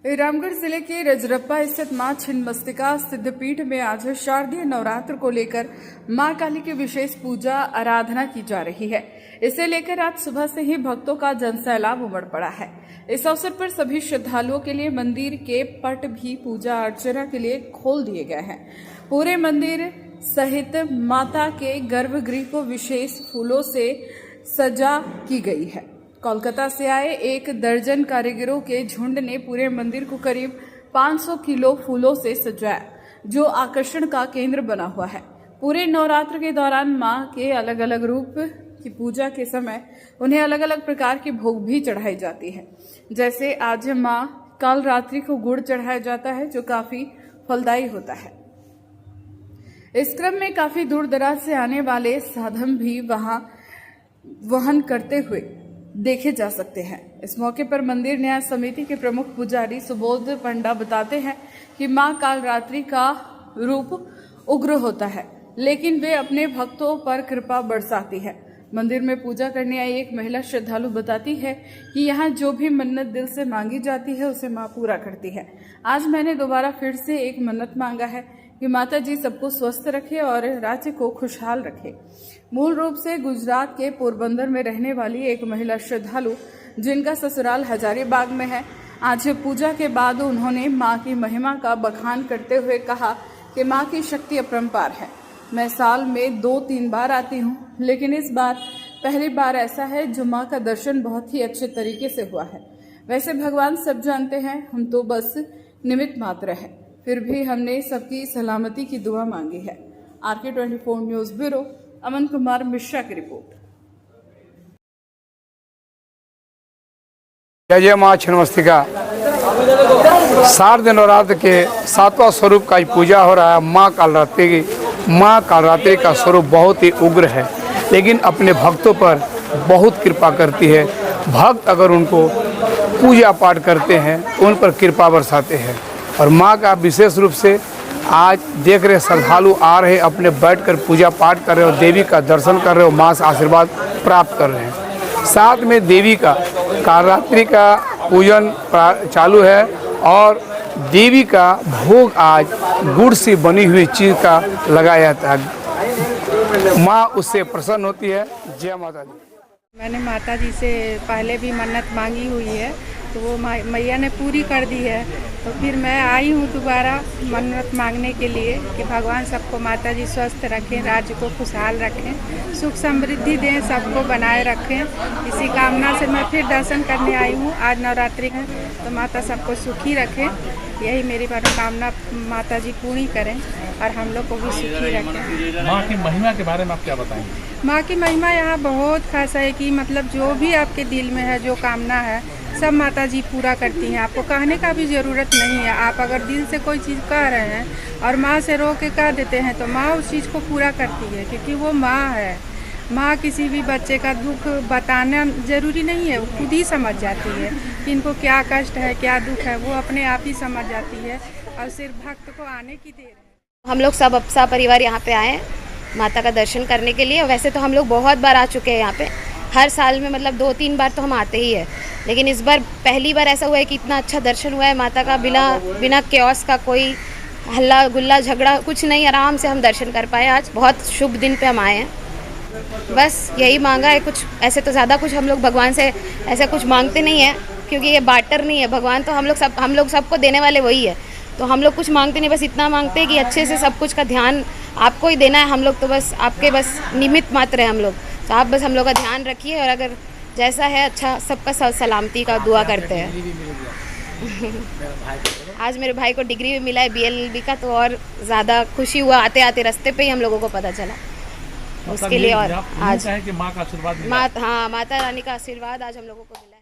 रामगढ़ जिले के रजरप्पा स्थित मां छिन्नमस्तिका सिद्धपीठ में आज शारदीय नवरात्र को लेकर मां काली की विशेष पूजा आराधना की जा रही है। इसे लेकर आज सुबह से ही भक्तों का जनसैलाब उमड़ पड़ा है। इस अवसर पर सभी श्रद्धालुओं के लिए मंदिर के पट भी पूजा अर्चना के लिए खोल दिए गए हैं। पूरे मंदिर सहित माता के गर्भगृह को विशेष फूलों से सजा की गई है। कोलकाता से आए 1 दर्जन कारीगरों के झुंड ने पूरे मंदिर को करीब 500 किलो फूलों से सजाया, जो आकर्षण का केंद्र बना हुआ है। पूरे नवरात्र के दौरान मां के अलग अलग रूप की पूजा के समय उन्हें अलग अलग प्रकार के भोग भी चढ़ाई जाती है। जैसे आज मां काल रात्रि को गुड़ चढ़ाया जाता है, जो काफी फलदायी होता है। इस क्रम में काफी दूर दराज से आने वाले साधन भी वहां वहन करते हुए देखे जा सकते हैं। इस मौके पर मंदिर न्यास समिति के प्रमुख पुजारी सुबोध पंडा बताते हैं कि मां कालरात्रि का रूप उग्र होता है, लेकिन वे अपने भक्तों पर कृपा बरसाती है। मंदिर में पूजा करने आई एक महिला श्रद्धालु बताती है कि यहाँ जो भी मन्नत दिल से मांगी जाती है उसे मां पूरा करती है। आज मैंने दोबारा फिर से एक मन्नत मांगा है कि माता जी सबको स्वस्थ रखे और राज्य को खुशहाल रखे। मूल रूप से गुजरात के पोरबंदर में रहने वाली एक महिला श्रद्धालु, जिनका ससुराल हजारीबाग में है, आज पूजा के बाद उन्होंने मां की महिमा का बखान करते हुए कहा कि मां की शक्ति अपरंपार है। मैं साल में 2-3 बार आती हूँ, लेकिन इस बार पहली बार ऐसा है जो मां का दर्शन बहुत ही अच्छे तरीके से हुआ है। वैसे भगवान सब जानते हैं, हम तो बस निमित्त मात्र है, फिर भी हमने सबकी सलामती की दुआ मांगी है। RK24 news bureau, Aman Kumar Mishra की रिपोर्ट। जय मां छिन्नमस्तिका। शारदीय नवरात्र के 7वां स्वरूप का पूजा हो रहा है। मां कालरात्रि का स्वरूप बहुत ही उग्र है, लेकिन अपने भक्तों पर बहुत कृपा करती है। भक्त अगर उनको पूजा पाठ करते हैं, उन पर कृपा बरसाते हैं। और मां का विशेष रूप से आज देख रहे श्रद्धालु आ रहे, अपने बैठकर पूजा पाठ कर रहे हो, देवी का दर्शन कर रहे हो, मां से आशीर्वाद प्राप्त कर रहे हैं। साथ में देवी का कालरात्रि का पूजन चालू है और देवी का भोग आज गुड़ से बनी हुई चीज का लगाया जाता है। मां उससे प्रसन्न होती है। जय माता दी। मैंने माता जी से पहले भी मन्नत मांगी हुई है, तो वो मैया ने पूरी कर दी है। तो फिर मैं आई हूँ दोबारा मन्नत मांगने के लिए कि भगवान सबको माता जी स्वस्थ रखें, राज्य को खुशहाल रखें, सुख समृद्धि दें, सबको बनाए रखें। इसी कामना से मैं फिर दर्शन करने आई हूँ। आज नवरात्रि है, तो माता सबको सुखी रखें, यही मेरी मनोकामना माता जी पूरी करें और हम लोग को भी सुखी रखें। माँ की महिमा के बारे में आप क्या बताएंगे? माँ की महिमा यहाँ बहुत खास है कि मतलब जो भी आपके दिल में है, जो कामना है, सब माता जी पूरा करती हैं। आपको कहने का भी ज़रूरत नहीं है। आप अगर दिल से कोई चीज़ कह रहे हैं और माँ से रो के कह देते हैं, तो माँ उस चीज़ को पूरा करती है, क्योंकि वो माँ है। माँ किसी भी बच्चे का दुख बताना ज़रूरी नहीं है, वो खुद ही समझ जाती है कि इनको क्या कष्ट है, क्या दुख है, वो अपने आप ही समझ जाती है और सिर्फ भक्त को आने की देर है। हम लोग सब परिवार यहाँ पे आए हैं माता का दर्शन करने के लिए। वैसे तो हम लोग बहुत बार आ चुके हैं यहाँ पे, हर साल में मतलब 2-3 बार तो हम आते ही है, लेकिन इस बार पहली बार ऐसा हुआ है कि इतना अच्छा दर्शन हुआ है माता का, बिना केओस का, कोई हल्ला गुल्ला झगड़ा कुछ नहीं, आराम से हम दर्शन कर पाए। आज बहुत शुभ दिन पे हम आए हैं। बस यही मांगा है, कुछ ऐसे तो ज़्यादा कुछ हम लोग भगवान से ऐसा कुछ मांगते नहीं है, क्योंकि ये बाटर नहीं है भगवान, तो हम लोग सबको देने वाले वही है। तो हम लोग कुछ मांगते नहीं, बस इतना मांगते हैं कि अच्छे से सब कुछ का ध्यान आपको ही देना है। हम लोग तो बस आपके बस निमित्त मात्र है हम लोग, तो आप बस हम लोग का ध्यान रखिए और अगर जैसा है अच्छा सबका सलामती का दुआ करते हैं। आज मेरे भाई को डिग्री भी मिला है BLLB का, तो और ज़्यादा खुशी हुआ। आते आते रास्ते पे ही हम लोगों को पता चला उसके लिए। और आज माँ का आशीर्वाद, माता रानी का आशीर्वाद आज हम लोगों को मिला है।